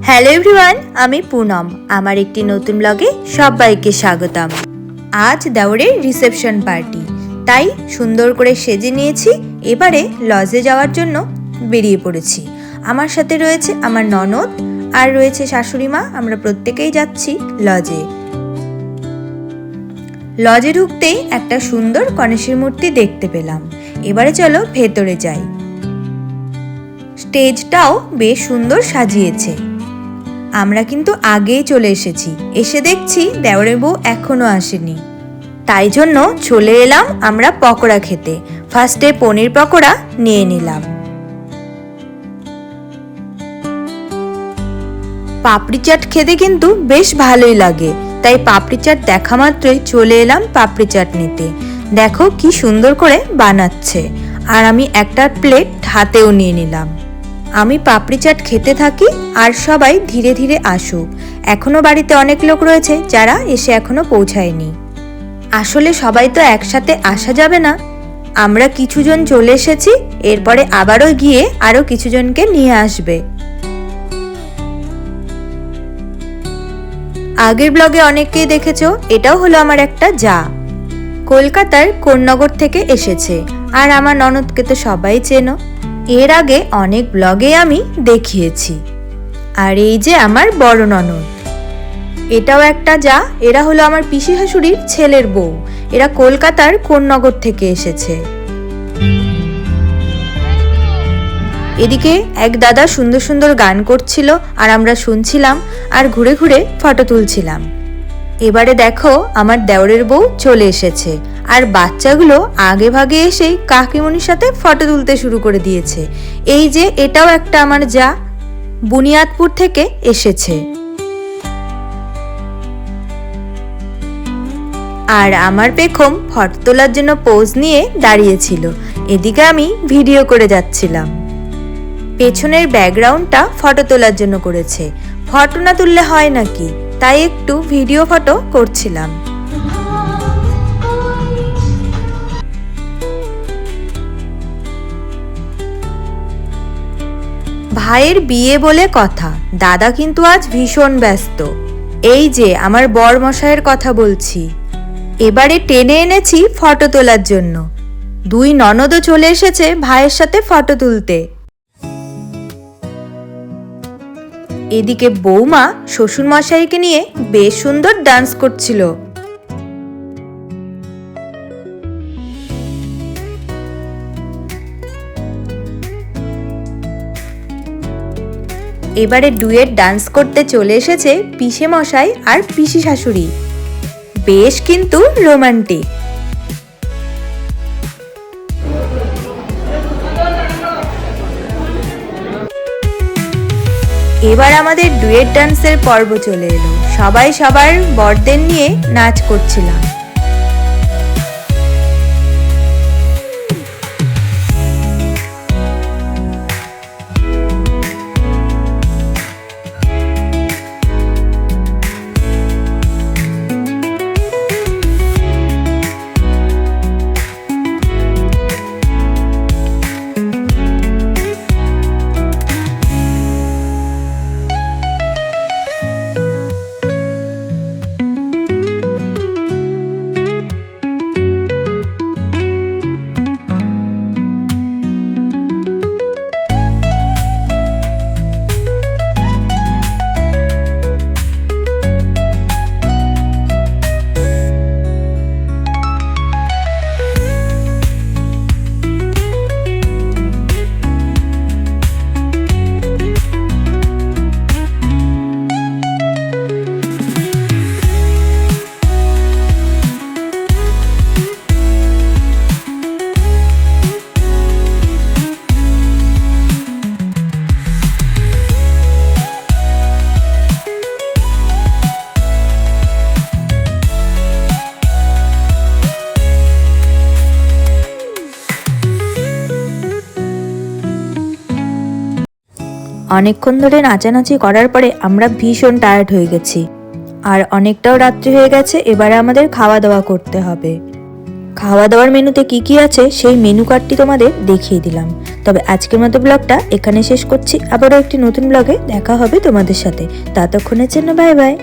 Hello everyone, আমি পুনম। আমার একটি নতুন ব্লগে সবাইকে স্বাগতম। আজ দেওরের রিসেপশন পার্টি, তাই সুন্দর করে সেজে নিয়েছি। এবারে লজে যাওয়ার জন্য বেরিয়ে পড়েছি। আমার সাথে রয়েছে আমার ননদ আর রয়েছে শাশুড়ি মা। আমরা প্রত্যেকেই যাচ্ছি লজে। লজে ঢুকতেই একটা সুন্দর গণেশের মূর্তি দেখতে পেলাম। এবারে চলো ভেতরে যাই। স্টেজটাও বেশ সুন্দর সাজিয়েছে। আমরা কিন্তু আগেই চলে এসেছি। এসে দেখছি দেওরের বউ এখনো আসেনি, তাই জন্য চলে এলাম আমরা পকোড়া খেতে। ফার্স্টে পনির পকোড়া নিয়ে নিলাম। পাপড়ি চাট খেতে কিন্তু বেশ ভালোই লাগে, তাই পাপড়ি চাট দেখা মাত্রই চলে এলাম পাপড়ি চাট নিতে। দেখো কি সুন্দর করে বানাচ্ছে, আর আমি একটা প্লেট হাতেও নিয়ে নিলাম। আমি পাপড়ি চাট খেতে থাকি আর সবাই ধীরে ধীরে আসুক। এখনো বাড়িতে অনেক লোক রয়েছে যারা এসে এখনো পৌঁছায়নি। আসলে সবাই তো একসাথে আসা যাবে না। আমরা কিছুজন চলে এসেছি, এরপরে আবারও গিয়ে আরো কিছুজনকে নিয়ে আসবে। আগের ব্লগে অনেককেই দেখেছো, এটাও হলো আমার একটা যা। কলকাতার কোন্নগর থেকে এসেছে, আর আমার ননদকে তো সবাই চেনো। এর আগে অনেক ব্লগে আমি দেখিয়েছি। আর এই যে আমার বড় ননদ, এটাও একটা যা। এরা হলো আমার পিসি শাশুড়ির ছেলের বউ। এরা কলকাতার কোন্নগর থেকে এসেছে। এদিকে এক দাদা সুন্দর সুন্দর গান করছিল, আর আমরা শুনছিলাম আর ঘুরে ঘুরে ফটো তুলছিলাম। এবারে দেখো আমার দেওরের বউ চলে এসেছে, আর বাচ্চাগুলো আগে ভাগে এসেই কাকিমণির সাথে ফটো তুলতে শুরু করে দিয়েছে। এই যে এটাও একটা আমার যা, বুনিয়াদপুর থেকে এসেছে। আর আমার পেখম ফটো তোলার জন্য পোজ নিয়ে দাঁড়িয়েছিল। এদিকে আমি ভিডিও করে যাচ্ছিলাম। পেছনের ব্যাকগ্রাউন্ডটা ফটো তোলার জন্য করেছে। ফটো না তুললে হয় নাকি, তাই একটু ভিডিও ফটো করছিলাম। ভাইয়ের বিয়ে বলে কথা, দাদা কিন্তু আজ ভীষণ ব্যস্ত। এই যে আমার বর মশাইয়ের কথা বলছি। এবারে টেনে এনেছি ফটো তোলার জন্য। দুই ননদও চলে এসেছে ভাইয়ের সাথে ফটো তুলতে। এদিকে বৌমা শ্বশুর মশাইকে নিয়ে বেশ সুন্দর ডান্স করছিল। এবারে ডুয়েট ডান্স করতে চলে এসেছে পিসে মশাই আর পিসি শাশুড়ি। বেশ কিন্তু রোমান্টিক। এবার আমাদের ডুয়েট ডান্সের পর্ব চলে এলো। সবাই সবার বরদের নিয়ে নাচ করছিলাম। অনেকক্ষণ ধরে নাচানাচি করার পরে আমরা ভীষণ টায়ার্ড হয়ে গেছি, আর অনেকটাও রাত্রি হয়ে গেছে। এবারে আমাদের খাওয়া দাওয়া করতে হবে। খাওয়া দাওয়ার মেনুতে কি কি আছে সেই মেনু কার্ডটি তোমাদের দেখিয়ে দিলাম। তবে আজকের মতো ব্লগটা এখানে শেষ করছি। আবারও একটি নতুন ব্লগে দেখা হবে তোমাদের সাথে। ততক্ষণের জন্য বাই বাই।